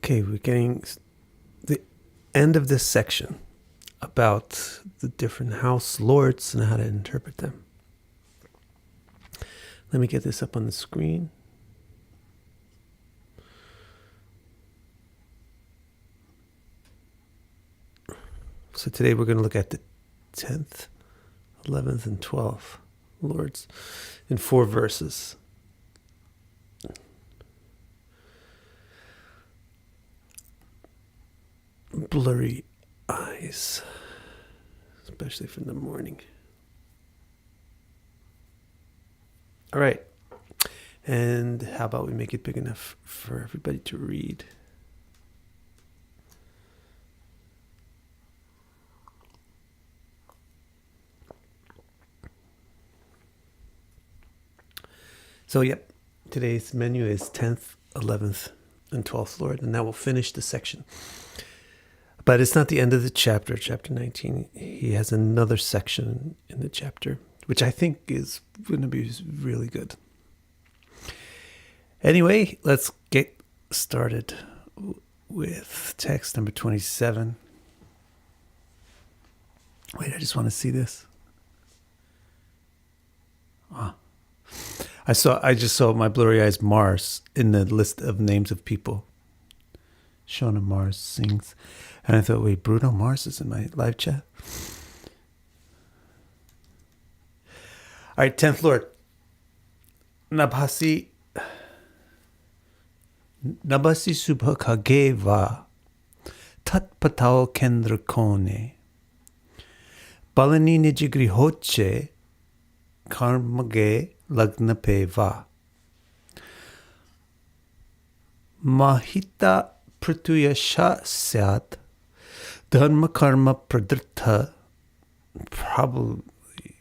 Okay, we're getting the end of this section about the different house lords and how to interpret them. Let me get this up on the screen. So today we're going to look at the 10th, 11th, and 12th lords in 4 verses. Blurry eyes, especially from the morning. All right. And how about we make it big enough for everybody to read? So, yep, today's menu is 10th, 11th, and 12th Lord, and that will finish the section. But it's not the end of the chapter, chapter 19. He has another section in the chapter, which I think is going to be really good. Anyway, let's get started with text number 27. Wait, I just want to see this. I just saw my blurry eyes Mars in the list of names of people. Shona Mars sings. And I thought, wait, Bruno Mars is in my live chat? All right, 10th Lord. Nabhasi subhakage va tat patao kendra kone balani nijigri hoche karmage lagna pe va mahita pratuya sha syat dharma karma pradrtha. Probably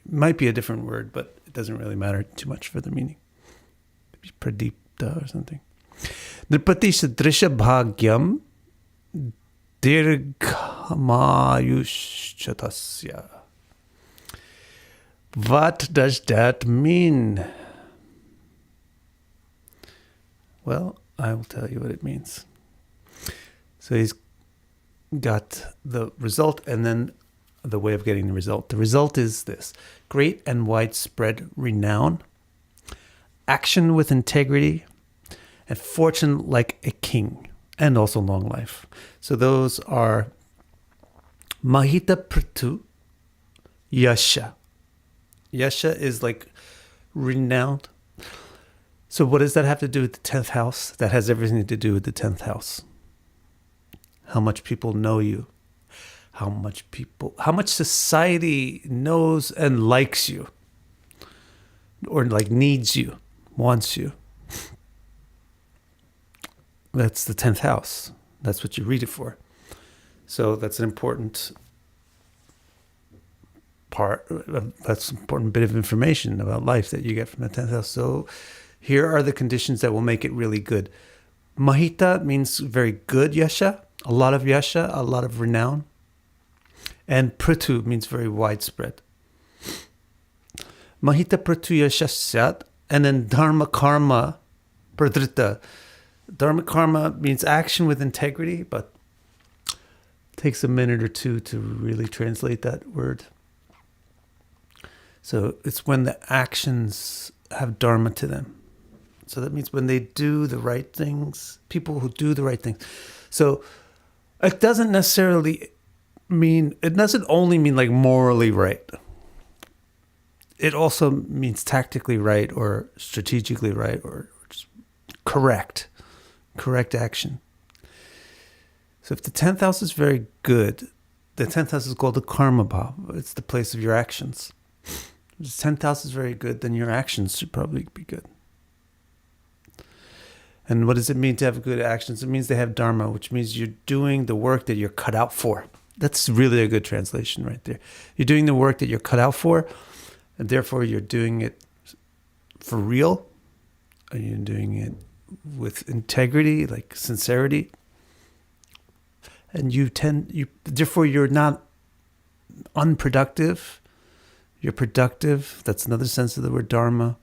might be a different word, but it doesn't really matter too much for the meaning. Maybe pradipta or something. Nirpati sadrisha bhagyam dirghamayushchatasya. What does that mean? Well, I will tell you what it means. So he's got the result and then the way of getting the result. The result is this: great and widespread renown, action with integrity, and fortune like a king, and also long life. So those are Mahita Pratu, Yasha. Yasha is like renowned. So what does that have to do with the 10th house? That has everything to do with the 10th house. How much people know you. How much society knows and likes you. Or like needs you, wants you. That's the 10th house. That's what you read it for. So that's an important part. That's an important bit of information about life that you get from the 10th house. So here are the conditions that will make it really good. Mahita means very good yasha. A lot of yasha, a lot of renown. And pratu means very widespread. Mahita pratu yasha syat. And then dharma karma pradrita. Dharma karma means action with integrity, but it takes a minute or two to really translate that word. So it's when the actions have dharma to them. So that means when they do the right things, people who do the right things. So it doesn't only mean like morally right. It also means tactically right or strategically right or just correct action. So if the 10th house is very good, the 10th house is called the karma bhav. It's the place of your actions. If the 10th house is very good, then your actions should probably be good. And what does it mean to have good actions? It means they have dharma, which means you're doing the work that you're cut out for. That's really a good translation right there. You're doing the work that you're cut out for, and therefore you're doing it for real. Are you doing it with integrity, like sincerity? And therefore you're not unproductive. You're productive. That's another sense of the word dharma.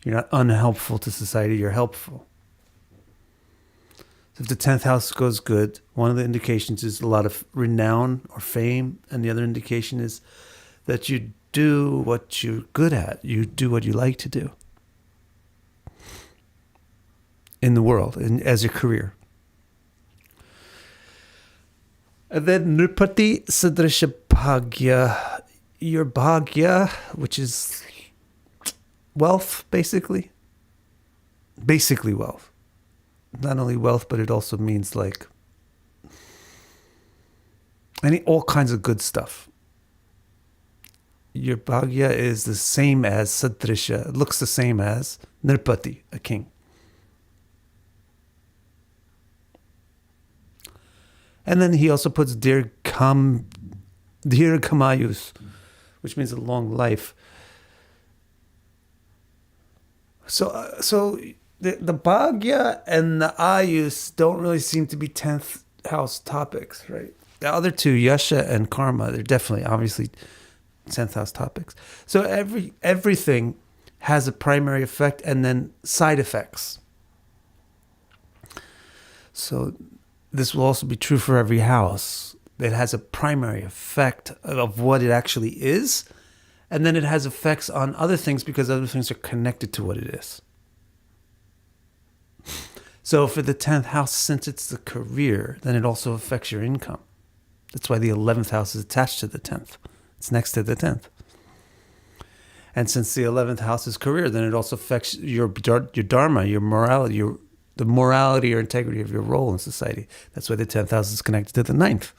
You're not unhelpful to society, you're helpful. So if the 10th house goes good, one of the indications is a lot of renown or fame, and the other indication is that you do what you're good at. You do what you like to do in the world and as your career. And then Nripati Sadrisha Bhagya, your Bhagya, which is wealth, basically. Basically wealth. Not only wealth, but it also means like all kinds of good stuff. Your Bhagya is the same as Sadrisha. It looks the same as Nripati, a king. And then he also puts Dirghamayus, which means a long life. So the Bhagya and the Ayus don't really seem to be 10th house topics, right? The other two, Yasha and Karma, they're definitely, obviously, 10th house topics. So everything has a primary effect and then side effects. So this will also be true for every house. It has a primary effect of what it actually is, and then it has effects on other things because other things are connected to what it is. So for the 10th house, since it's the career, then it also affects your income. That's why the 11th house is attached to the 10th. It's next to the 10th. And since the 11th house is career, then it also affects your dharma, your morality, the morality or integrity of your role in society. That's why the 10th house is connected to the 9th.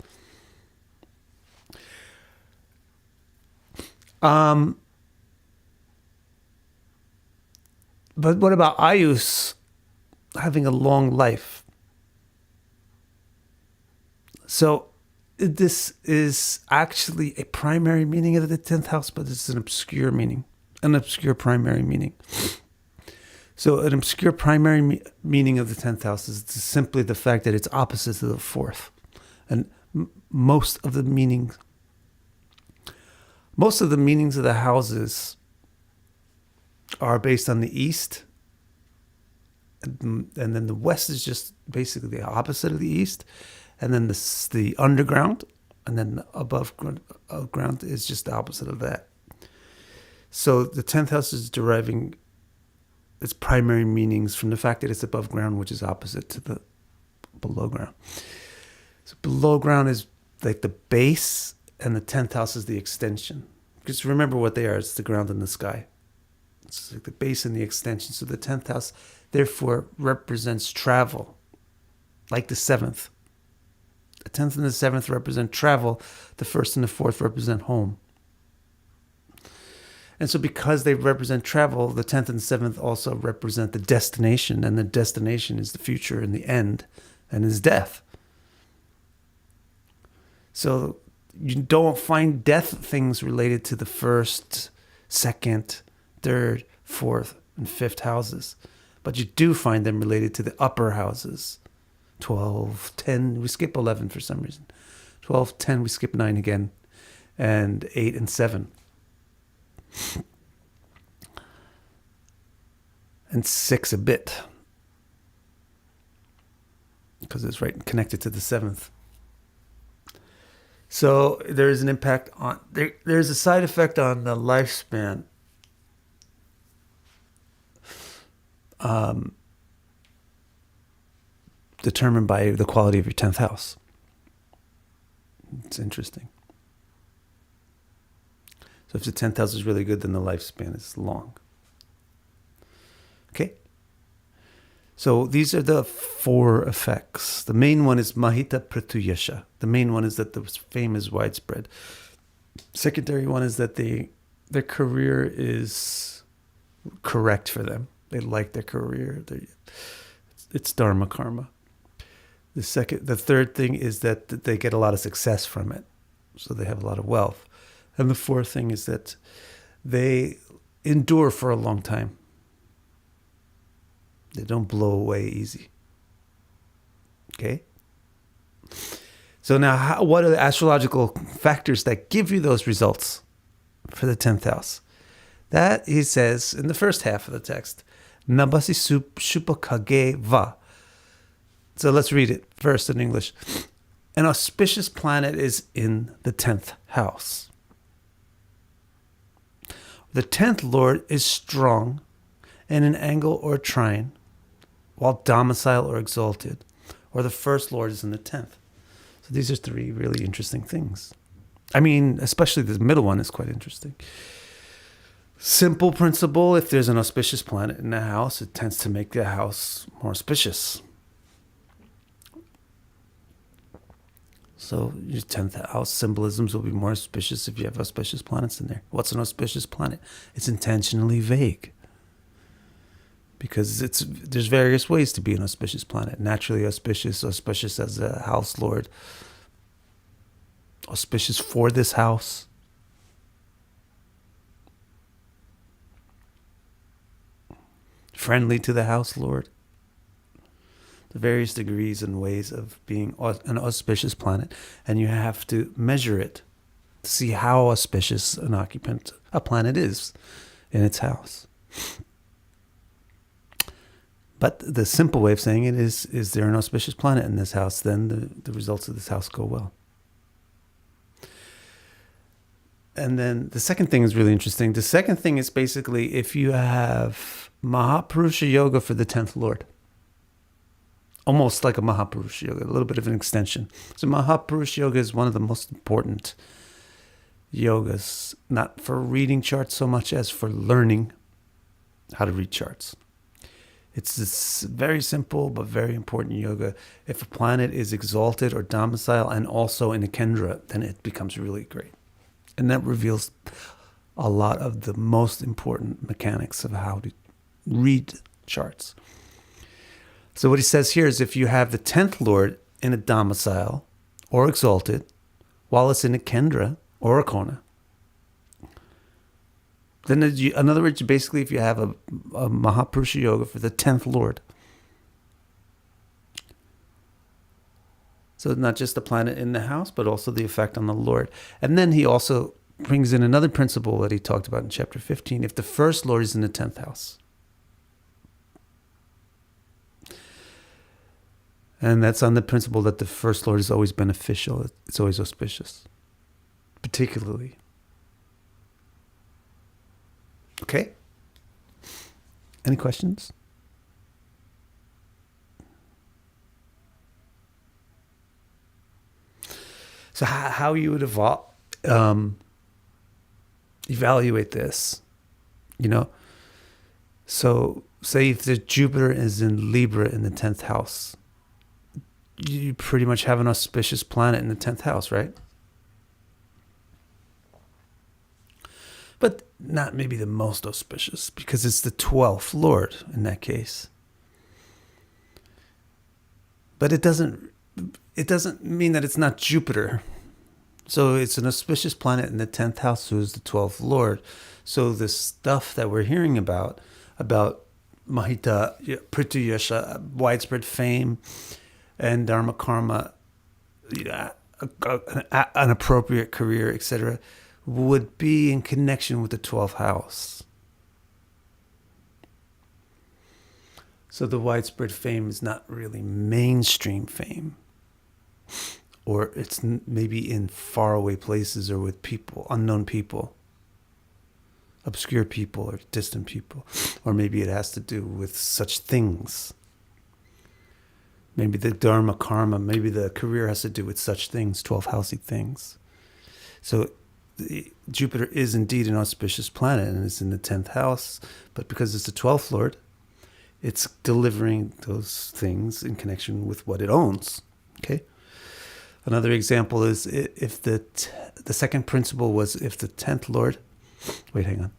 But what about Ayus? Having a long life. So this is actually a primary meaning of the 10th house, but it's an obscure meaning, an obscure primary meaning. So an obscure primary meaning of the 10th house is simply the fact that it's opposite to the 4th. And most of the meanings of the houses are based on the east. And then the west is just basically the opposite of the east. And then the underground, and then the above ground is just the opposite of that. So the 10th house is deriving its primary meanings from the fact that it's above ground, which is opposite to the below ground. So below ground is like the base, and the 10th house is the extension. Just remember what they are. It's the ground and the sky. It's like the base and the extension. So the 10th house, therefore, represents travel, like the 7th. The 10th and the 7th represent travel. The 1st and the 4th represent home. And so because they represent travel, the 10th and 7th also represent the destination. And the destination is the future and the end, and is death. So you don't find death things related to the 1st, 2nd, 3rd, 4th, and 5th houses. But you do find them related to the upper houses. 12, 10, we skip 11 for some reason. 12, 10, we skip 9 again. And 8 and 7. And 6 a bit. Because it's right connected to the 7th. So there's an impact on, there's a side effect on the lifespan. Determined by the quality of your 10th house. It's interesting. So if the 10th house is really good, then the lifespan is long. Okay? So these are the 4 effects. The main one is Mahita Pratuyasha. The main one is that the fame is widespread. Secondary one is that their career is correct for them. They like their career. It's dharma karma. The third thing is that they get a lot of success from it. So they have a lot of wealth. And the 4th thing is that they endure for a long time. They don't blow away easy. Okay? So now, what are the astrological factors that give you those results for the 10th house? That, he says, in the first half of the text, Nabasi Shupakage Va. So let's read it first in English. An auspicious planet is in the 10th house. The 10th lord is strong in an angle or trine, while domicile or exalted, or the first lord is in the 10th. So these are three really interesting things. I mean, especially the middle one is quite interesting. Simple principle, if there's an auspicious planet in the house, it tends to make the house more auspicious. So your 10th house symbolisms will be more auspicious if you have auspicious planets in there. What's an auspicious planet? It's intentionally vague. Because there's various ways to be an auspicious planet. Naturally auspicious as a house lord. Auspicious for this house. Friendly to the house lord. The various degrees and ways of being an auspicious planet, and you have to measure it to see how auspicious a planet is in its house. But the simple way of saying it is there an auspicious planet in this house? Then the results of this house go well. And then the second thing is really interesting. The second thing is basically if you have Mahapurusha Yoga for the 10th Lord. Almost like a Mahapurusha Yoga, a little bit of an extension. So Mahapurusha Yoga is one of the most important yogas, not for reading charts so much as for learning how to read charts. It's this very simple but very important yoga. If a planet is exalted or domicile and also in a Kendra, then it becomes really great. And that reveals a lot of the most important mechanics of how to read charts. So what he says here is if you have the 10th lord in a domicile or exalted, while it's in a Kendra or a Kona, then in other words, basically if you have a Mahapurusha Yoga for the 10th lord, so not just the planet in the house, but also the effect on the lord. And then he also brings in another principle that he talked about in chapter 15, if the first lord is in the 10th house. And that's on the principle that the first lord is always beneficial. It's always auspicious. Particularly. Okay? Any questions? So how you would evaluate this, So say if the Jupiter is in Libra in the 10th house, you pretty much have an auspicious planet in the 10th house, right? But not maybe the most auspicious, because it's the 12th lord in that case. But it doesn't mean that it's not Jupiter. So it's an auspicious planet in the 10th house, who is the 12th lord. So the stuff that we're hearing about Mahita, Prithu Yasha, widespread fame, and Dharma Karma, an appropriate career, etc., would be in connection with the 12th house. So the widespread fame is not really mainstream fame, or it's maybe in faraway places or with people, unknown people, obscure people or distant people, or maybe it has to do with such things. Maybe the Dharma Karma, maybe the career has to do with such things, 12 housey things. So Jupiter is indeed an auspicious planet and it's in the 10th house, but because it's the 12th lord, it's delivering those things in connection with what it owns. Okay. Another example is if the second principle was if the 10th lord, wait, hang on.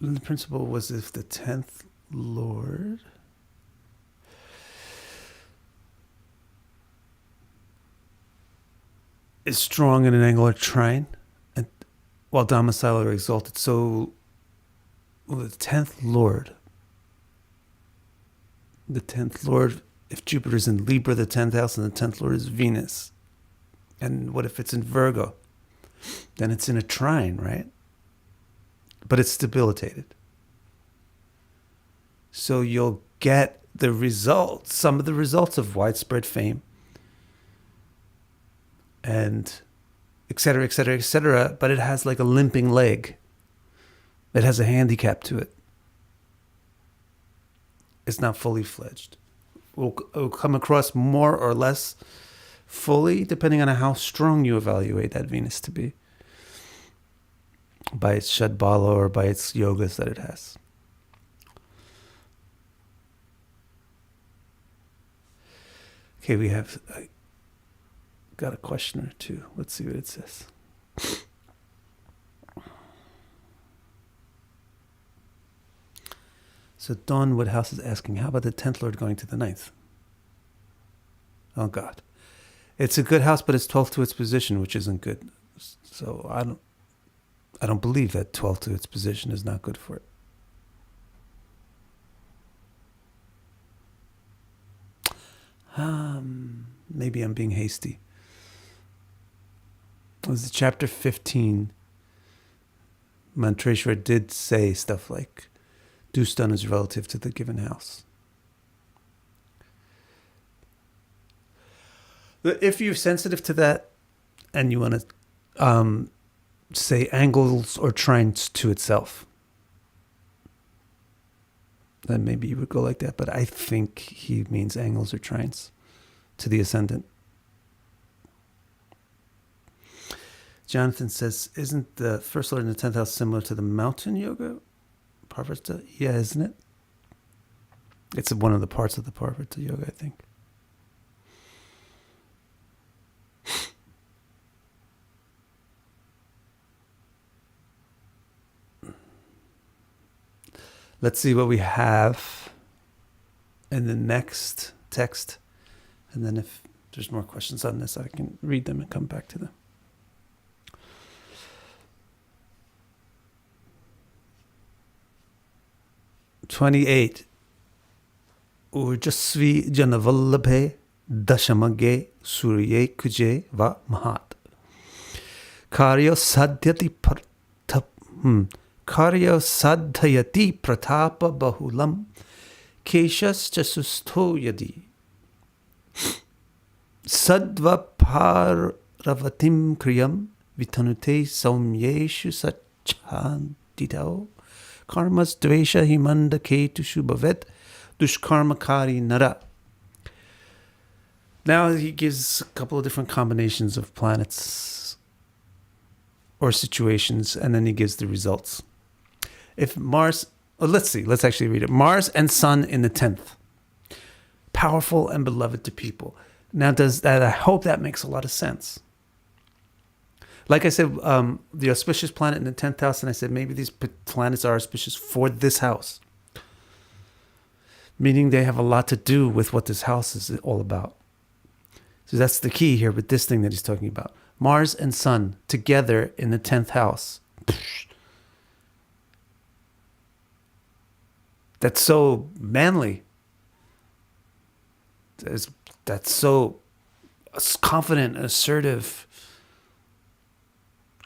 The principle was if the 10th lord is strong in an angular trine, and while domicile or exalted. So the 10th lord, if Jupiter's in Libra, the 10th house, and the 10th lord is Venus. And what if it's in Virgo? Then it's in a trine, right? But it's debilitated. So you'll get the results, some of the results of widespread fame, and et cetera, et cetera, et cetera. But it has like a limping leg. It has a handicap to it. It's not fully fledged. It'll come across more or less fully, depending on how strong you evaluate that Venus to be, by its Shadbala or by its yogas that it has. Okay, I got a question or two. Let's see what it says. So Dawn Woodhouse is asking, how about the 10th Lord going to the 9th? Oh God. It's a good house, but it's 12th to its position, which isn't good. So I don't believe that 12th to its position is not good for it. Maybe I'm being hasty. It was chapter 15. Mantreshwar did say stuff like, Dustan is relative to the given house. If you're sensitive to that and you want to say angles or trines to itself, then maybe you would go like that. But I think he means angles or trines to the ascendant. Jonathan says, isn't the first Lord in the 10th house similar to the mountain yoga? Parvata? Yeah, isn't it? It's one of the parts of the Parvata yoga, I think. Let's see what we have in the next text. And then if there's more questions on this, I can read them and come back to them. "28. Urjasvi janavallabhe dashamage surye kuje va mahat. Karyo sadhyati pratapa bahulam keshas chasustho yadi. Sadva paravatim kriyam vitanute saumyeshu sachantitao. Karmas dvesha himanda ketushu bhavet dushkarmakari nara." Now he gives a couple of different combinations of planets or situations, and then he gives the results. If Mars, let's actually read it. Mars and Sun in the 10th. Powerful and beloved to people. Now I hope that makes a lot of sense. Like I said, the auspicious planet in the 10th house, and I said maybe these planets are auspicious for this house. Meaning they have a lot to do with what this house is all about. So that's the key here with this thing that he's talking about. Mars and Sun together in the 10th house. That's so manly. That's so confident, assertive,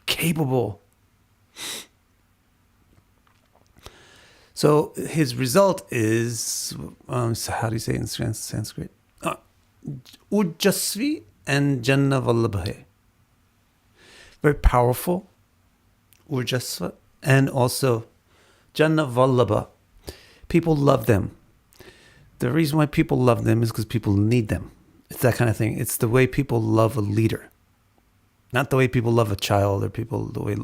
capable. So his result is, how do you say it in Sanskrit? Ujjasvi and Janna Vallabhe. Very powerful, Urjasva, and also Janna Vallabha. People love them. The reason why people love them is because people need them. It's that kind of thing. It's the way people love a leader. Not the way people love a child or the way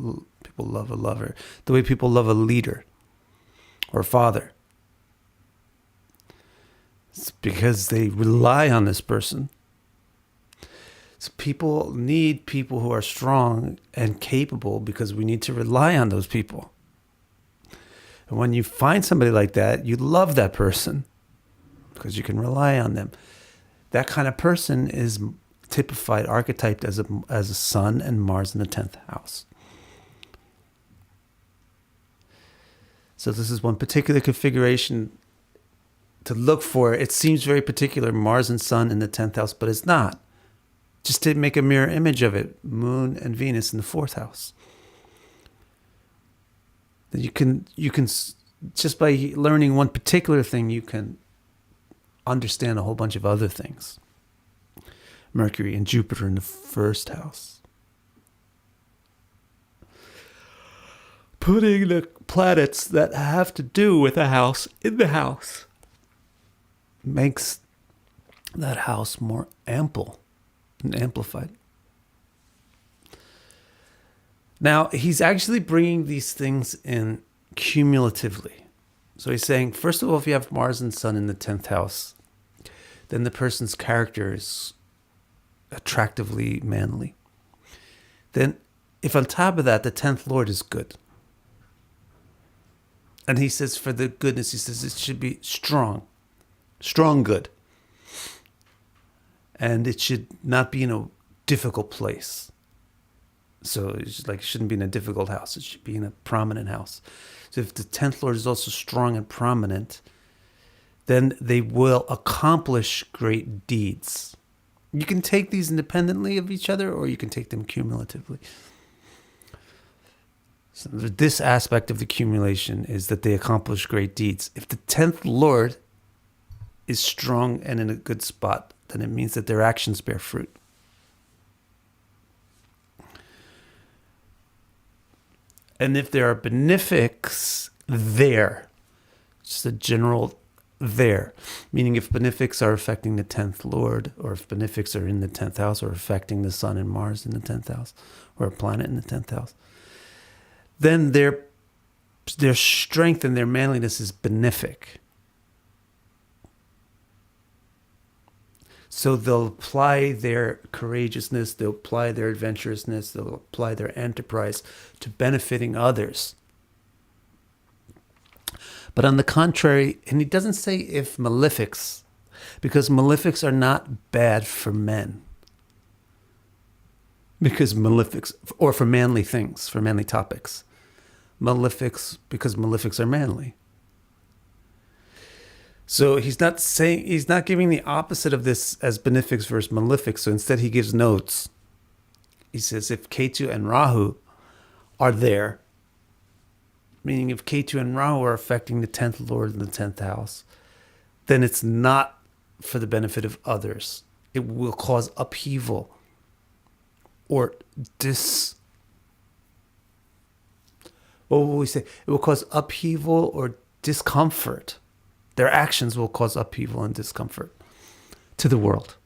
people love a lover. The way people love a leader or a father. It's because they rely on this person. So people need people who are strong and capable because we need to rely on those people. And when you find somebody like that, you love that person because you can rely on them. That kind of person is typified, archetyped as a Sun and Mars in the 10th house. So this is one particular configuration to look for. It seems very particular, Mars and Sun in the 10th house, but it's not. Just to make a mirror image of it, Moon and Venus in the 4th house. Then you can just by learning one particular thing, you can understand a whole bunch of other things. Mercury and Jupiter in the first house. Putting the planets that have to do with a house in the house makes that house more ample and amplified. Now, he's actually bringing these things in cumulatively. So he's saying, first of all, if you have Mars and Sun in the 10th house, then the person's character is attractively manly. Then, if on top of that, the 10th Lord is good. And he says, for the goodness, he says it should be strong good. And it should not be in a difficult place. So it's like it shouldn't be in a difficult house. It should be in a prominent house. So if the 10th Lord is also strong and prominent, then they will accomplish great deeds. You can take these independently of each other, or you can take them cumulatively. So this aspect of the accumulation is that they accomplish great deeds. If the 10th Lord is strong and in a good spot, then it means that their actions bear fruit. And if there are benefics there, just a general there, meaning if benefics are affecting the 10th Lord, or if benefics are in the 10th house, or affecting the Sun and Mars in the 10th house, or a planet in the 10th house, then their strength and their manliness is benefic. So they'll apply their courageousness, they'll apply their adventurousness, they'll apply their enterprise to benefiting others. But on the contrary, and he doesn't say if malefics, because malefics are not bad for men. Because malefics, or for manly things, for manly topics. Malefics, because malefics are manly. So he's not giving the opposite of this as benefics versus malefics. So instead he gives notes. He says if Ketu and Rahu are there, meaning if Ketu and Rahu are affecting the 10th Lord in the 10th house, then it's not for the benefit of others. It will cause upheaval or what will we say? It will cause upheaval or discomfort. Their actions will cause upheaval and discomfort to the world.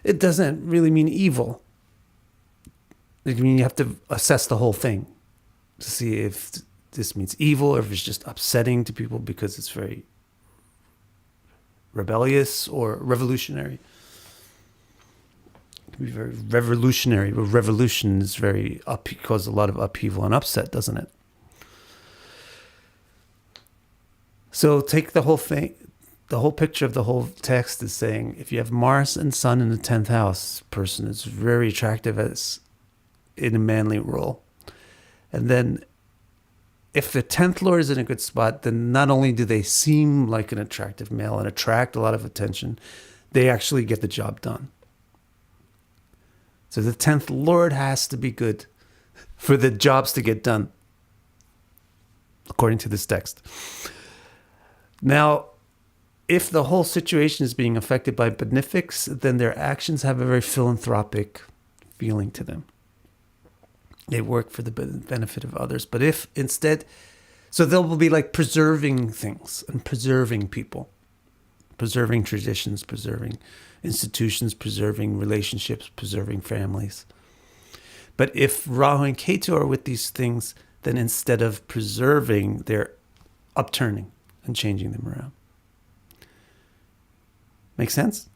It doesn't really mean evil. I mean, you have to assess the whole thing to see if this means evil or if it's just upsetting to people because it's very rebellious or revolutionary. It can be very revolutionary, but revolution is causes a lot of upheaval and upset, doesn't it? So take the whole thing, the whole picture of the whole text is saying, if you have Mars and Sun in the 10th house, person is very attractive as in a manly role. And then if the 10th Lord is in a good spot, then not only do they seem like an attractive male and attract a lot of attention, they actually get the job done. So the 10th Lord has to be good for the jobs to get done, according to this text. Now, if the whole situation is being affected by benefics, then their actions have a very philanthropic feeling to them. They work for the benefit of others. But if instead, so they'll be like preserving things and preserving people, preserving traditions, preserving institutions, preserving relationships, preserving families. But if Rahu and Ketu are with these things, then instead of preserving, they're upturning and changing them around. Make sense?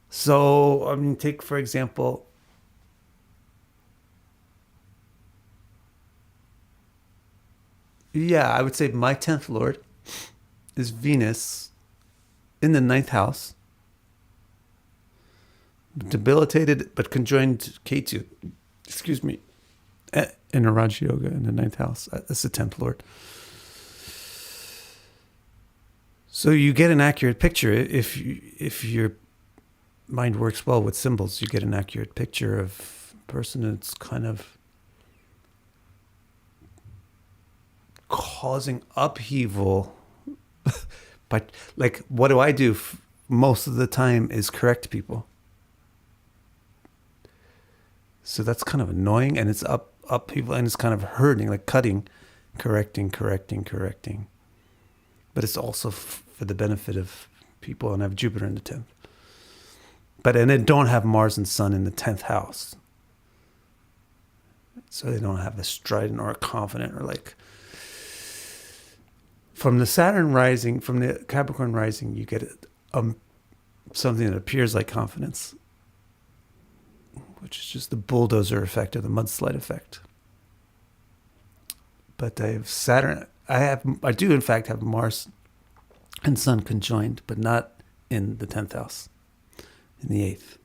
So, I mean, take, for example, I would say my 10th Lord is Venus in the 9th house, debilitated but conjoined Ketu, in a Raj Yoga in the 9th house. That's the 10th Lord. So you get an accurate picture. If your mind works well with symbols, you get an accurate picture of a person that's kind of causing upheaval. But like, what do I do most of the time is correct people. So that's kind of annoying, and it's upheaval, and it's kind of hurting, like cutting, correcting. But it's also for the benefit of people, and I have Jupiter in the 10th. And they don't have Mars and Sun in the 10th house. So they don't have a strident or a confident or like... From the Saturn rising, from the Capricorn rising, you get something that appears like confidence, which is just the bulldozer effect or the mudslide effect. But I have Saturn. I do in fact have Mars and Sun conjoined, but not in the 10th house, in the 8th.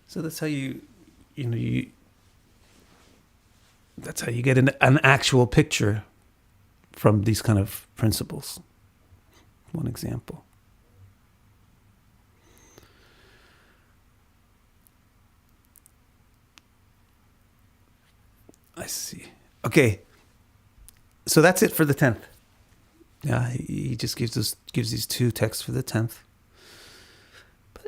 So that's how that's how you get an actual picture from these kind of principles. One example. I see. Okay. So that's it for the 10th. Yeah, he just gives these two texts for the 10th. But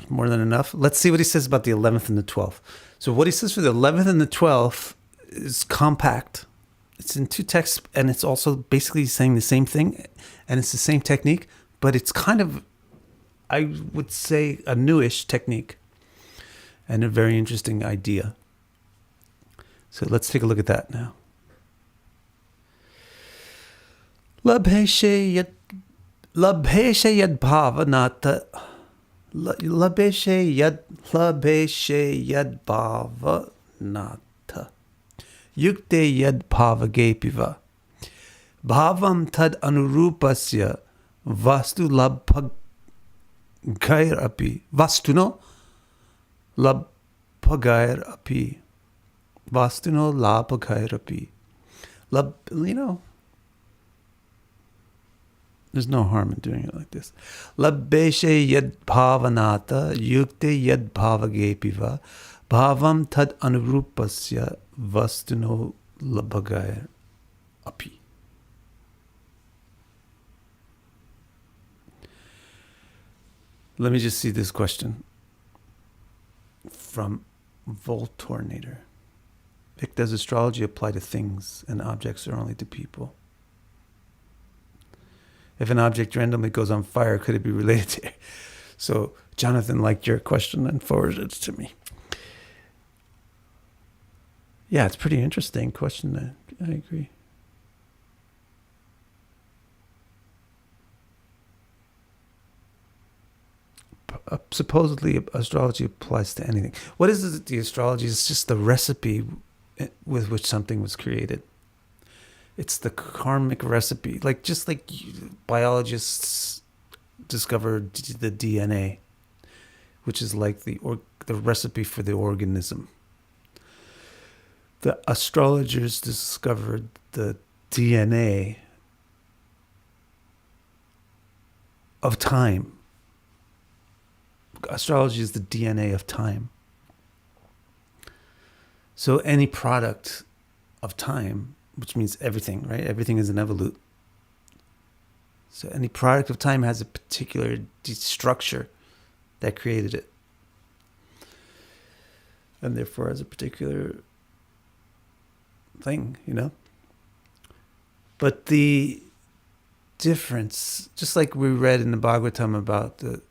more than enough. Let's see what he says about the 11th and the 12th. So what he says for the 11th and the 12th is compact. It's in two texts, and it's also basically saying the same thing, and it's the same technique, but it's kind of, I would say, a newish technique and a very interesting idea. So let's take a look at that now. Labheshe yad bhavanata. Labheshe yad bhavanata. Yukte yad bhavagepiva. Bhavam tad anurupasya vastu labhagair api. Vastuno labhagair api. Vastuno labhagair api. There's no harm in doing it like this. Labbeshe yad bhavanata yukte yad bhavagepiva bhavam tad anurupasya vastuno labhagair api. Let me just see this question from Voltornator. Vic, does astrology apply to things and objects or only to people? If an object randomly goes on fire, could it be related to it? So Jonathan liked your question and forwarded it to me. Yeah, it's a pretty interesting question. I agree. Supposedly, astrology applies to anything. What is it, the astrology? It's just the recipe with which something was created. It's the karmic recipe. Just like biologists discovered the DNA, which is like the recipe for the organism. The astrologers discovered the DNA of time. Astrology is the DNA of time. So any product of time, which means everything, right? Everything is an evolute. So any product of time has a particular structure that created it. And therefore has a particular thing, But the difference, just like we read in the Bhagavatam about the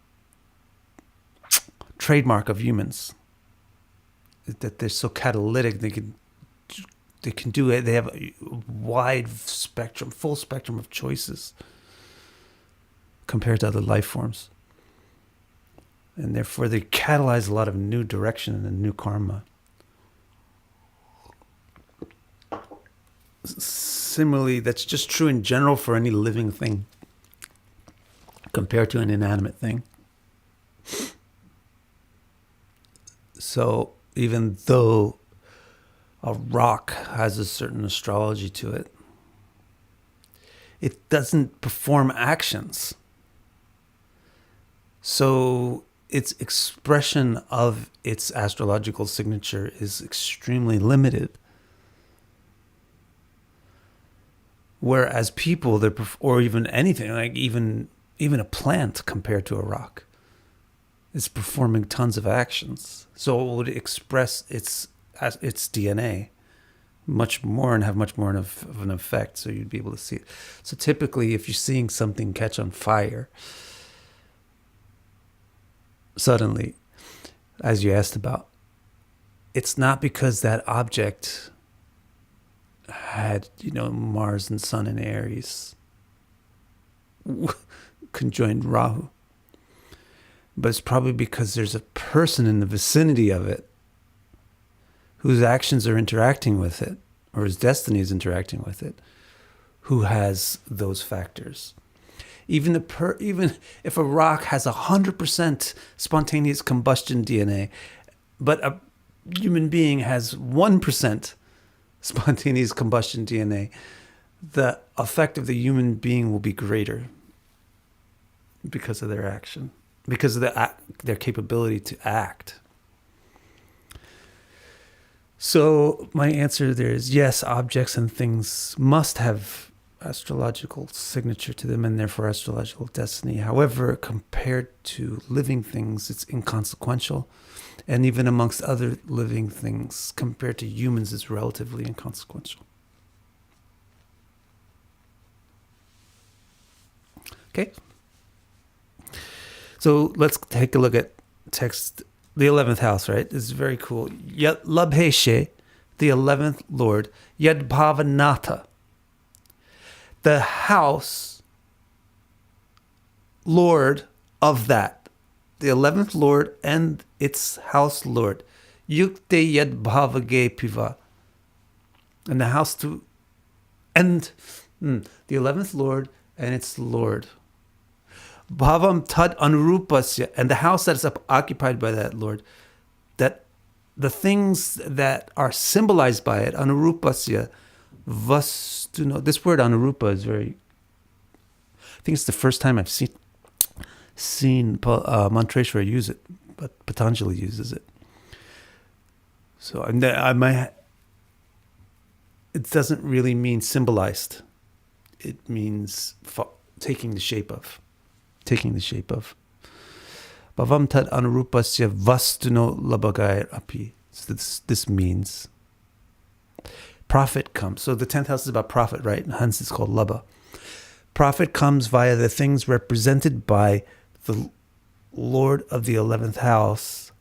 trademark of humans, that they're so catalytic, they can do it. They have a wide spectrum, full spectrum of choices compared to other life forms. And therefore they catalyze a lot of new direction and new karma. Similarly, that's just true in general for any living thing compared to an inanimate thing. So even though a rock has a certain astrology to it, it doesn't perform actions. So its expression of its astrological signature is extremely limited. Whereas people, or even anything, like even a plant compared to a rock, is performing tons of actions. So it would express its DNA much more and have much more of an effect. So you'd be able to see it. So typically, if you're seeing something catch on fire suddenly, as you asked about, it's not because that object had, Mars and Sun in Aries conjoined Rahu. But it's probably because there's a person in the vicinity of it whose actions are interacting with it, or his destiny is interacting with it, who has those factors. Even if a rock has 100% spontaneous combustion DNA, but a human being has 1% spontaneous combustion DNA, the effect of the human being will be greater because of their action, because of their capability to act. So my answer there is yes, objects and things must have astrological signature to them and therefore astrological destiny. However, compared to living things, it's inconsequential. And even amongst other living things, compared to humans, it's relatively inconsequential. Okay? So let's take a look at text. The 11th house, right? This is very cool. Yat Labheshe, the 11th Lord, Yad Bhavanatha. The house Lord of that. The 11th Lord and its house Lord. Yukte Yad Bhavage Piva. And the house to... And the 11th Lord and its Lord. Bhavam tad anurupasya, and the house that is occupied by that Lord, that the things that are symbolized by it, anurupasya, vastuno. This word anurupa is very, I think it's the first time I've seen Mantreshwara use it, but Patanjali uses it. So it doesn't really mean symbolized. It means taking the shape of. Bhavam tad anurupasya vastuno labagair api. So this means profit comes. So the 10th house is about profit, right? And hence it's called labha. Profit comes via the things represented by the Lord of the 11th house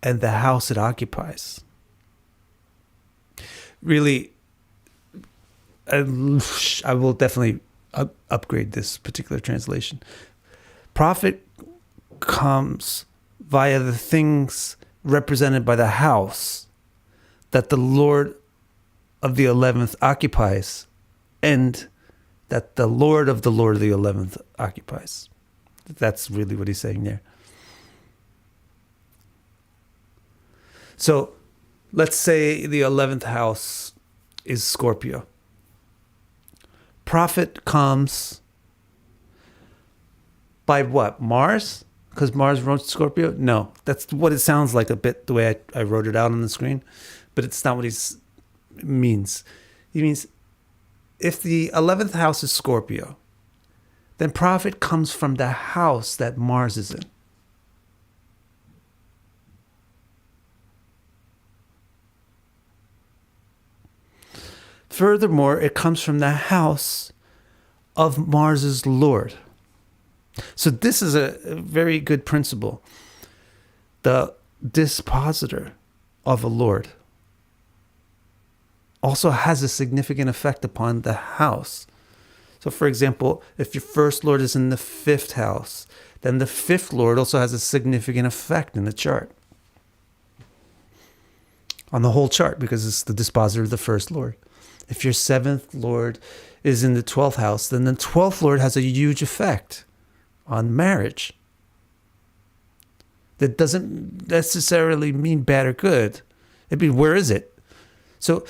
and the house it occupies. Really, I will definitely upgrade this particular translation. Profit comes via the things represented by the house that the Lord of the 11th occupies and that the Lord of the 11th occupies. That's really what he's saying there. So let's say the 11th house is Scorpio. Profit comes by what? Mars? Because Mars runs Scorpio? No, that's what it sounds like a bit, the way I wrote it out on the screen. But it's not what he means. He means if the 11th house is Scorpio, then profit comes from the house that Mars is in. Furthermore, it comes from the house of Mars's Lord. So this is a very good principle. The dispositor of a Lord also has a significant effect upon the house. So for example, if your first Lord is in the 5th house, then the 5th Lord also has a significant effect in the chart. On the whole chart, because it's the dispositor of the first Lord. If your 7th Lord is in the 12th house, then the 12th Lord has a huge effect on marriage. That doesn't necessarily mean bad or good. It means, where is it? So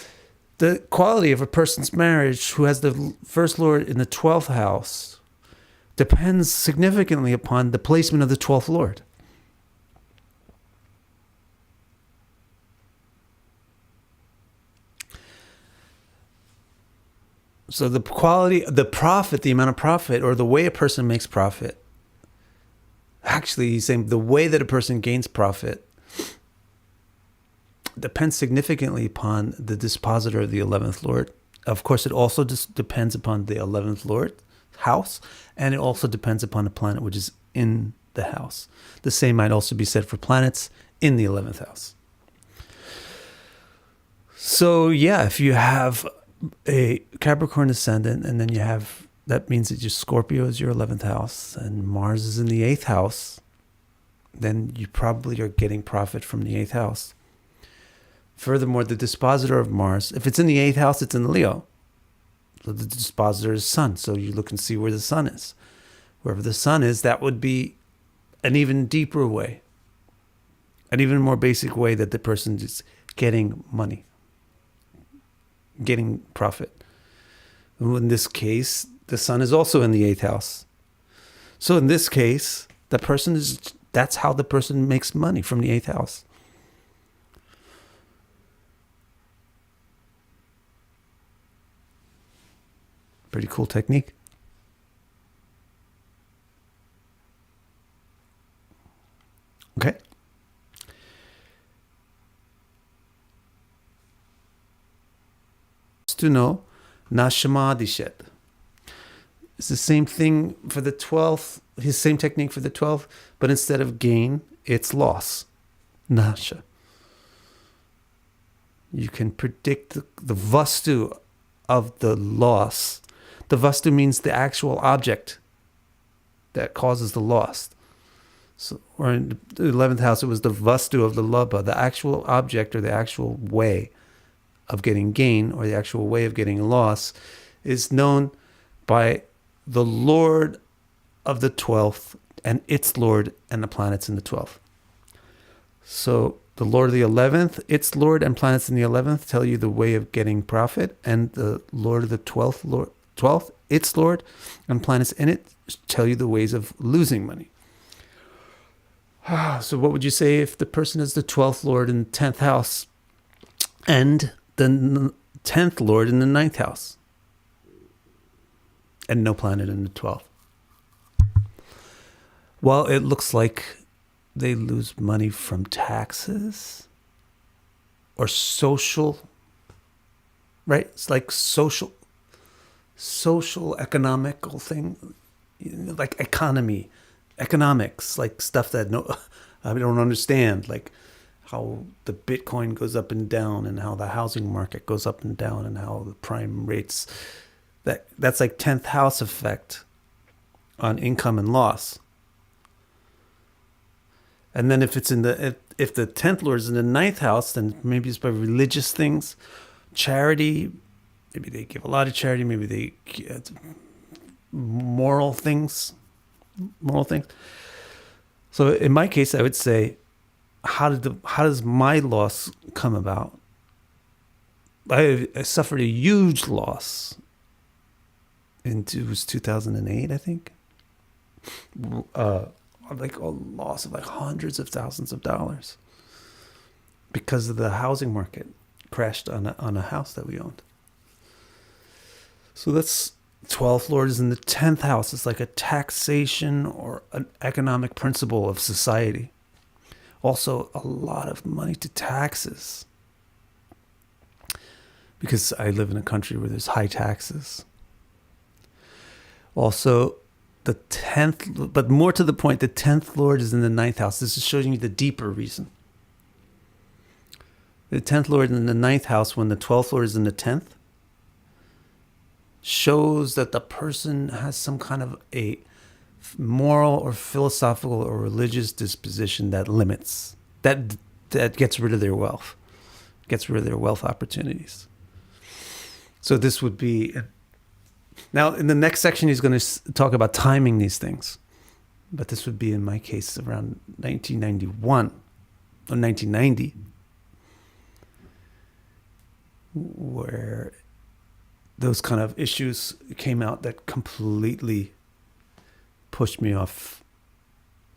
the quality of a person's marriage who has the first Lord in the 12th house depends significantly upon the placement of the 12th Lord. So the quality, the profit, the amount of profit, or the way a person makes profit. Actually, he's saying the way that a person gains profit depends significantly upon the dispositor of the 11th Lord. Of course, it also depends upon the 11th Lord house, and it also depends upon the planet which is in the house. The same might also be said for planets in the 11th house. So yeah, if you have a Capricorn ascendant, and then you have, that means that your Scorpio is your 11th house, and Mars is in the 8th house, then you probably are getting profit from the 8th house. Furthermore, the dispositor of Mars, if it's in the 8th house, it's in Leo. So the dispositor is Sun. So you look and see where the Sun is. Wherever the Sun is, that would be an even deeper way, an even more basic way that the person is getting money, getting profit. In this case, the Sun is also in the 8th house. So in this case, that's how the person makes money, from the 8th house. Pretty cool technique. Okay. To know, Nashamadishet. It's the same thing for the 12th, his same technique for the 12th, but instead of gain, it's loss. Nasha. You can predict the vastu of the loss. The vastu means the actual object that causes the loss. So, or in the 11th house, it was the vastu of the labha, the actual object or the actual way of getting gain, or the actual way of getting loss, is known by the Lord of the 12th and its Lord and the planets in the 12th. So the Lord of the 11th, its Lord and planets in the 11th tell you the way of getting profit, and the Lord of the 12th, its Lord and planets in it tell you the ways of losing money. So what would you say if the person is the 12th Lord in the 10th house and the 10th Lord in the 9th house and no planet in the 12th? Well, it looks like they lose money from taxes or social, right? It's like social economical thing, like economics, like stuff that I don't understand, like how the Bitcoin goes up and down, and how the housing market goes up and down, and how the prime rates, that's like 10th house effect on income and loss. And then if it's if the 10th Lord is in the 9th house, then maybe it's by religious things, charity. Maybe they give a lot of charity. Maybe they moral things. So in my case, I would say, how does my loss come about? I suffered a huge loss. It was 2008, I think. Like a loss of like hundreds of thousands of dollars because of the housing market crashed on a house that we owned. So that's 12th Lord is in the 10th house. It's like a taxation or an economic principle of society. Also, a lot of money to taxes, because I live in a country where there's high taxes. Also, the 10th, but more to the point, the 10th Lord is in the 9th house. This is showing you the deeper reason. The 10th Lord in the 9th house, when the 12th Lord is in the 10th, shows that the person has some kind of a moral or philosophical or religious disposition that limits, that gets rid of their wealth, gets rid of their wealth opportunities. So this would be... Now, in the next section, he's going to talk about timing these things. But this would be, in my case, around 1991 or 1990, where those kind of issues came out that completely pushed me off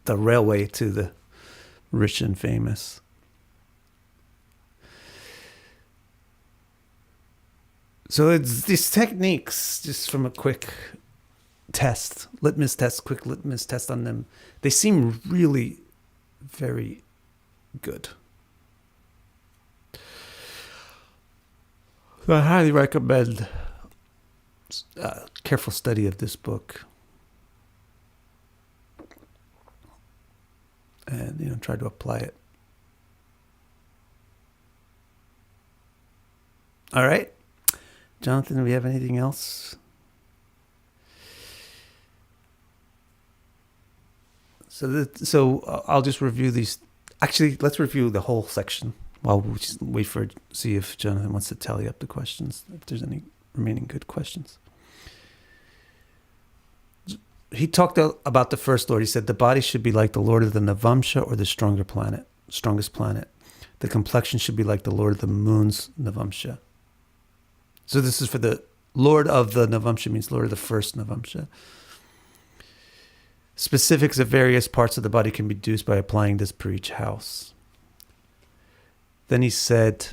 the railway to the rich and famous. So it's these techniques, just from a quick test, quick litmus test on them. They seem really very good. So I highly recommend careful study of this book. And, try to apply it. All right. Jonathan, do we have anything else? So I'll just review these. Actually, let's review the whole section while we just wait see if Jonathan wants to tally up the questions, if there's any remaining good questions. He talked about the first lord. He said the body should be like the lord of the Navamsha, or the strongest planet. The complexion should be like the lord of the moon's Navamsha. So this is for the lord of the Navamsha, means lord of the first Navamsha. Specifics of various parts of the body can be deduced by applying this per each house. Then he said,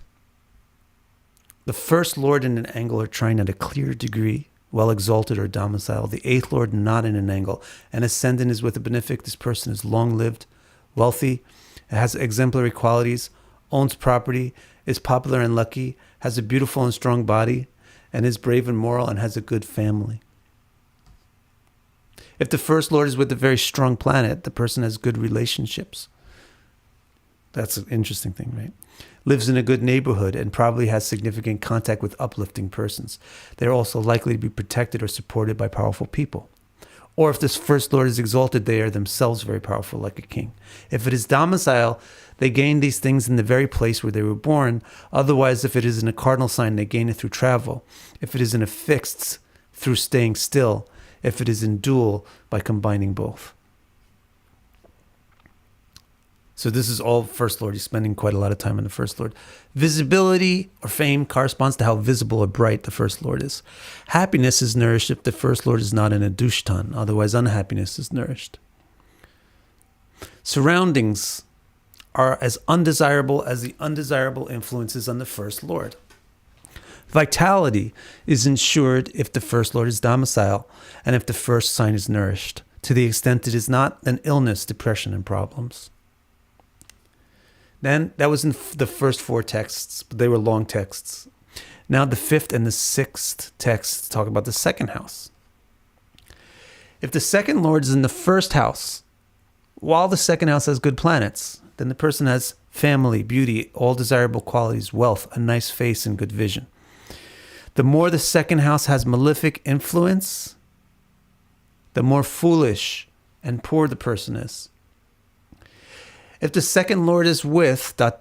the first lord in an angle or trine at a clear degree, well exalted or domicile. The eighth lord not in an angle. An ascendant is with a benefic. This person is long-lived, wealthy, has exemplary qualities, owns property, is popular and lucky, has a beautiful and strong body, and is brave and moral, and has a good family. If the first lord is with a very strong planet, the person has good relationships. That's an interesting thing, right? Lives in a good neighborhood and probably has significant contact with uplifting persons. They're also likely to be protected or supported by powerful people. Or if this first lord is exalted, they are themselves very powerful, like a king. If it is domicile, they gain these things in the very place where they were born. Otherwise, if it is in a cardinal sign, they gain it through travel. If it is in a fixed, through staying still. If it is in dual, by combining both. So this is all first lord. He's spending quite a lot of time on the first lord. Visibility or fame corresponds to how visible or bright the first lord is. Happiness is nourished if the first lord is not in a dushtan. Otherwise, unhappiness is nourished. Surroundings are as undesirable as the undesirable influences on the first lord. Vitality is ensured if the first lord is domicile and if the first sign is nourished, to the extent it is not, then illness, depression, and problems. Then, that was in the first four texts, but they were long texts. Now the fifth and the sixth texts talk about the second house. If the second lord is in the first house, while the second house has good planets, then the person has family, beauty, all desirable qualities, wealth, a nice face, and good vision. The more the second house has malefic influence, the more foolish and poor the person is. If the second lord is with ... then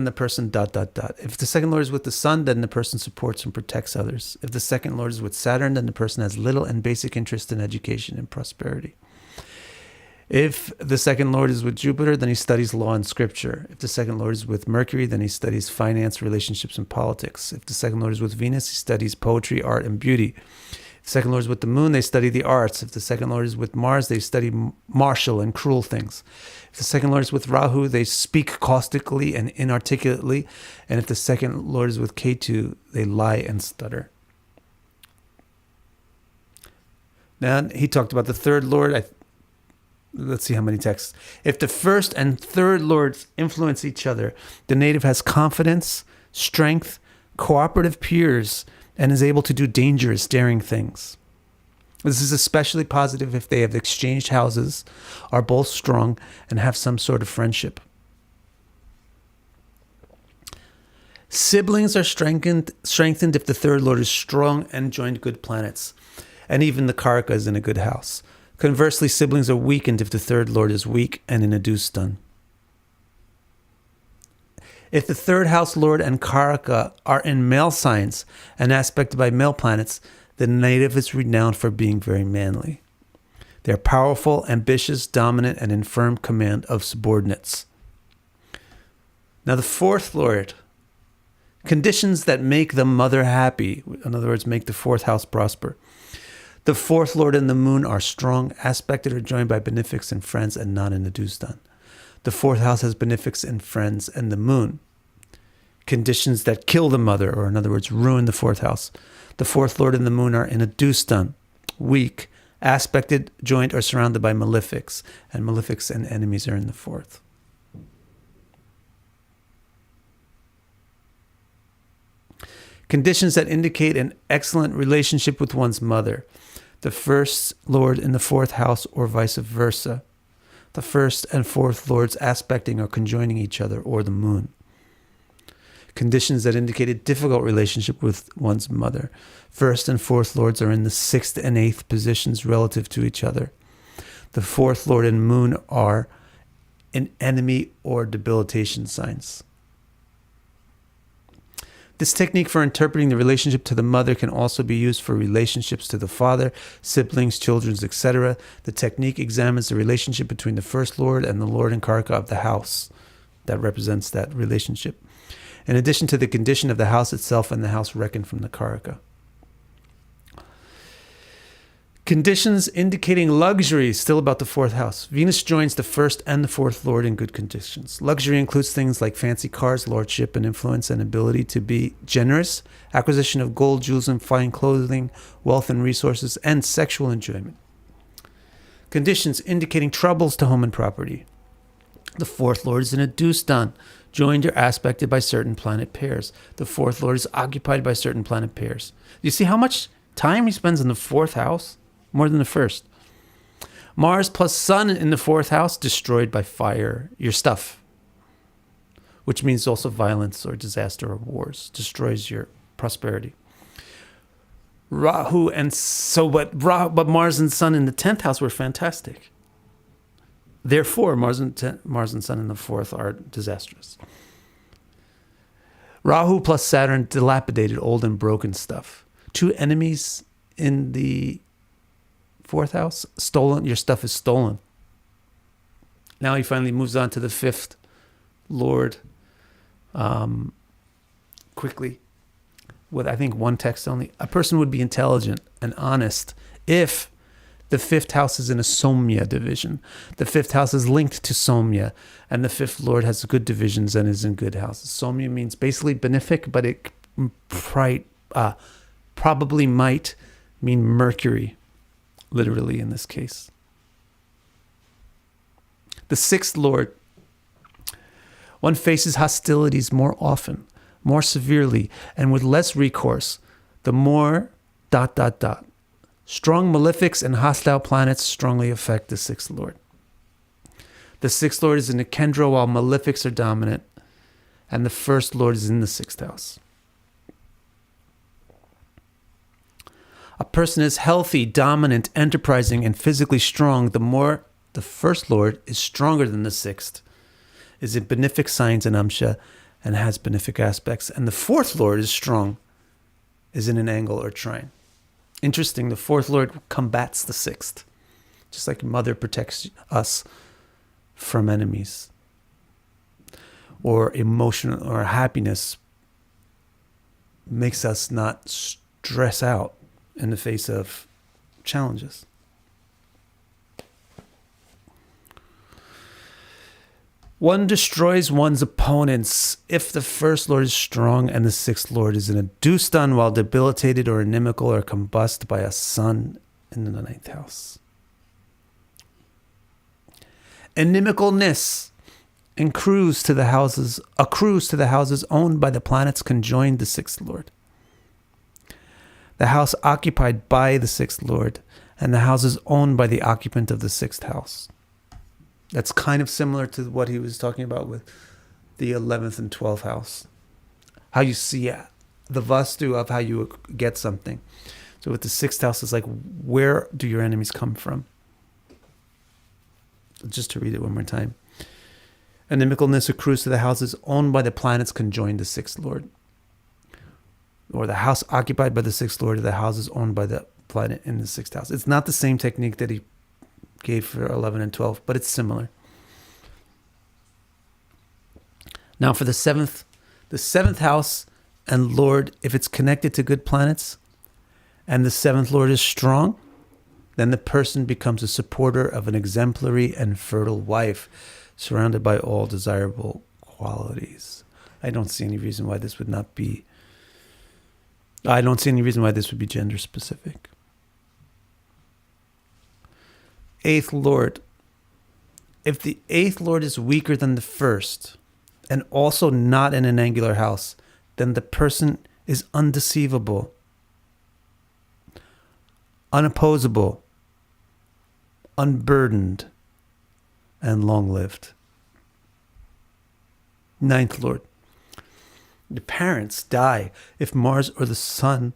the person ... If the second lord is with the sun, then the person supports and protects others. If the second lord is with Saturn, then the person has little and basic interest in education and prosperity. If the second lord is with Jupiter, then he studies law and scripture. If the second lord is with Mercury, then he studies finance, relationships, and politics. If the second lord is with Venus, he studies poetry, art, and beauty. If the second lord is with the moon, they study the arts. If the second lord is with Mars, they study martial and cruel things. If the second lord is with Rahu, they speak caustically and inarticulately. And if the second lord is with Ketu, they lie and stutter. Now, he talked about the third lord. Let's see how many texts. If the first and third lords influence each other, the native has confidence, strength, cooperative peers, and is able to do dangerous, daring things. This is especially positive if they have exchanged houses, are both strong, and have some sort of friendship. Siblings are strengthened if the third lord is strong and joined good planets, and even the Karaka is in a good house. Conversely, siblings are weakened if the third lord is weak and in a dustan. If the third house lord and Karaka are in male signs and aspected by male planets, the native is renowned for being very manly. They are powerful, ambitious, dominant, and in firm command of subordinates. Now the fourth lord, conditions that make the mother happy, in other words, make the fourth house prosper. The fourth lord and the moon are strong, aspected or joined by benefics and friends, and not in the dustan. The fourth house has benefics and friends and the moon. Conditions that kill the mother, or in other words, ruin the fourth house. The fourth lord and the moon are in a dustan, weak, aspected, joined, or surrounded by malefics. And malefics and enemies are in the fourth. Conditions that indicate an excellent relationship with one's mother. The first lord in the fourth house, or vice versa. The first and fourth lords aspecting or conjoining each other, or the moon. Conditions that indicate a difficult relationship with one's mother. First and fourth lords are in the sixth and eighth positions relative to each other. The fourth lord and moon are in enemy or debilitation signs. This technique for interpreting the relationship to the mother can also be used for relationships to the father, siblings, children, etc. The technique examines the relationship between the first lord and the lord and karaka of the house that represents that relationship, in addition to the condition of the house itself and the house reckoned from the karaka. Conditions indicating luxury, still about the fourth house. Venus joins the first and the fourth lord in good conditions. Luxury includes things like fancy cars, lordship and influence and ability to be generous, acquisition of gold, jewels and fine clothing, wealth and resources, and sexual enjoyment. Conditions indicating troubles to home and property. The fourth lord is in a dustan, joined or aspected by certain planet pairs. The fourth lord is occupied by certain planet pairs. You see how much time he spends in the fourth house? More than the first. Mars plus Sun in the fourth house, destroyed by fire, your stuff. Which means also violence or disaster or wars. Destroys your prosperity. Rahu and but Mars and Sun in the 10th house were fantastic. Therefore, Mars and Sun in the fourth are disastrous. Rahu plus Saturn, dilapidated, old and broken stuff. Two enemies in the fourth house, stolen. Your stuff is stolen. Now he finally moves on to the fifth lord quickly with, I think, one text only. A person would be intelligent and honest if the fifth house is in a Somya division. The fifth house is linked to Somya, and the fifth lord has good divisions and is in good houses. Somya means basically benefic, but it probably might mean Mercury, literally in this case. The sixth lord, one faces hostilities more often, more severely, and with less recourse, the more ... Strong malefics and hostile planets strongly affect the sixth lord. The sixth lord is in the Kendra while malefics are dominant, and the first lord is in the sixth house. A person is healthy, dominant, enterprising, and physically strong, the more the first lord is stronger than the sixth, is in benefic signs and amsha, and has benefic aspects. And the fourth lord is strong, is in an angle or trine. Interesting, the fourth lord combats the sixth, just like mother protects us from enemies, or emotion or happiness makes us not stress out in the face of challenges. One destroys one's opponents if the first lord is strong and the sixth lord is in a dustan while debilitated or inimical or combust by a sun in the ninth house. Inimicalness accrues to the houses owned by the planets conjoined the sixth lord. The house occupied by the sixth lord, and the houses owned by the occupant of the sixth house. That's kind of similar to what he was talking about with the 11th and 12th house. How you see the vastu of how you get something. So with the sixth house, it's like, where do your enemies come from? Just to read it one more time. Inimicalness accrues to the houses owned by the planets conjoined the sixth lord. Or the house occupied by the sixth lord, or the houses owned by the planet in the sixth house. It's not the same technique that he gave for 11 and 12, but it's similar. Now for the seventh house and lord, if it's connected to good planets and the seventh lord is strong, then the person becomes a supporter of an exemplary and fertile wife, surrounded by all desirable qualities. I don't see any reason why this would not be. I don't see any reason why this would be gender specific. Eighth Lord. If the eighth Lord is weaker than the first, and also not in an angular house, then the person is undeceivable, unopposable, unburdened, and long-lived. Ninth Lord. The parents die if Mars or the Sun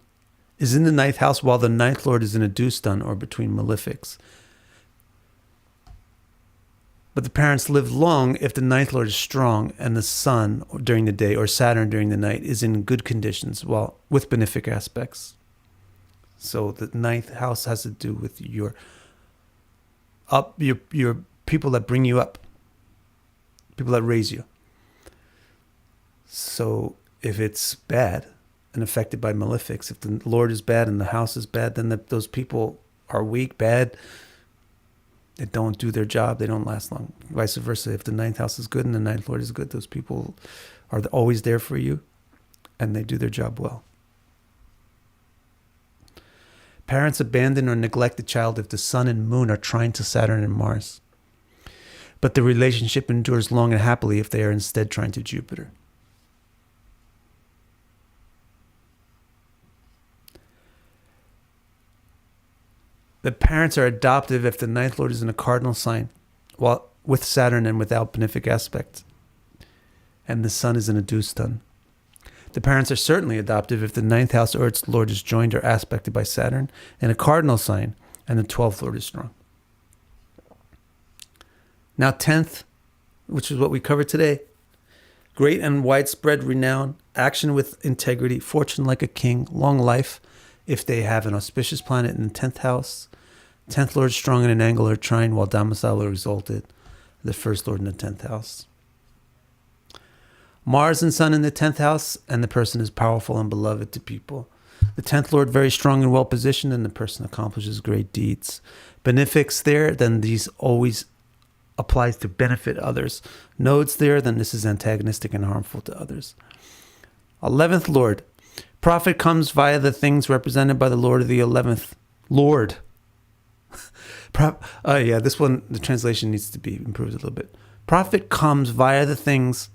is in the ninth house while the ninth Lord is in a Dustan or between malefics. But the parents live long if the ninth Lord is strong and the Sun during the day or Saturn during the night is in good conditions while with benefic aspects. So the ninth house has to do with your people that bring you up, people that raise you. So if it's bad and affected by malefics, if the Lord is bad and the house is bad, then those people are weak, bad. They don't do their job. They don't last long. Vice versa. If the ninth house is good and the ninth Lord is good, those people are always there for you and they do their job well. Parents abandon or neglect the child if the Sun and Moon are trine to Saturn and Mars. But the relationship endures long and happily if they are instead trine to Jupiter. The parents are adoptive if the ninth Lord is in a cardinal sign, while with Saturn and without benefic aspect, and the Sun is in a Dustan. The parents are certainly adoptive if the ninth house or its Lord is joined or aspected by Saturn in a cardinal sign, and the 12th Lord is strong. Now 10th, which is what we covered today, great and widespread renown, action with integrity, fortune like a king, long life, if they have an auspicious planet in the 10th house, 10th Lord strong in an angle or trine while domicile or exalted, the first Lord in the 10th house. Mars and Sun in the 10th house, and the person is powerful and beloved to people. The 10th Lord very strong and well positioned, and the person accomplishes great deeds. Benefics there, then these always applies to benefit others. Nodes there, then this is antagonistic and harmful to others. 11th Lord. Profit comes via the things represented by the Lord of the 11th. Lord. This one, the translation needs to be improved a little bit. Profit comes via the things.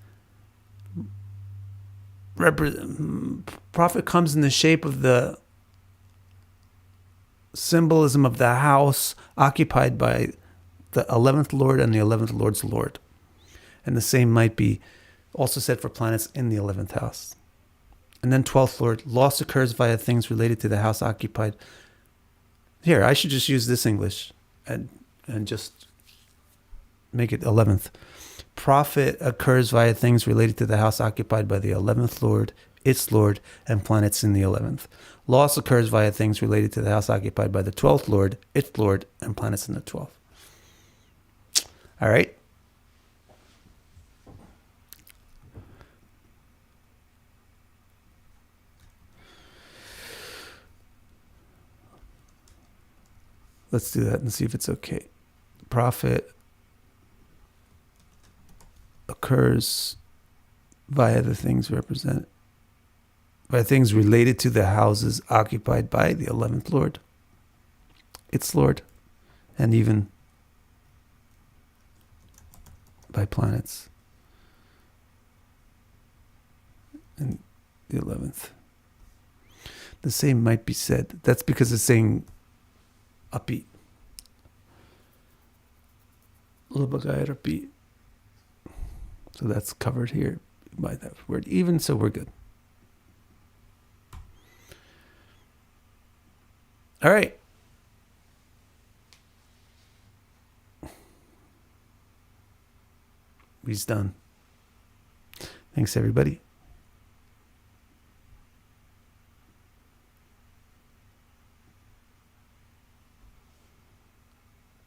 Profit comes in the shape of the symbolism of the house occupied by the 11th Lord and the 11th Lord's Lord. And the same might be also said for planets in the 11th house. And then 12th Lord, loss occurs via things related to the house occupied. Here, I should just use this English and just make it 11th. Profit occurs via things related to the house occupied by the 11th Lord, its Lord, and planets in the 11th. Loss occurs via things related to the house occupied by the 12th Lord, its Lord, and planets in the 12th. All right. Let's do that and see if it's okay. Profit occurs via the things represented, by things related to the houses occupied by the 11th Lord, its Lord, and even by planets in the 11th. The same might be said. That's because it's saying upbeat. Lubagaya upbeat. So that's covered here by that word. Even so, we're good. All right. We's done. Thanks, everybody.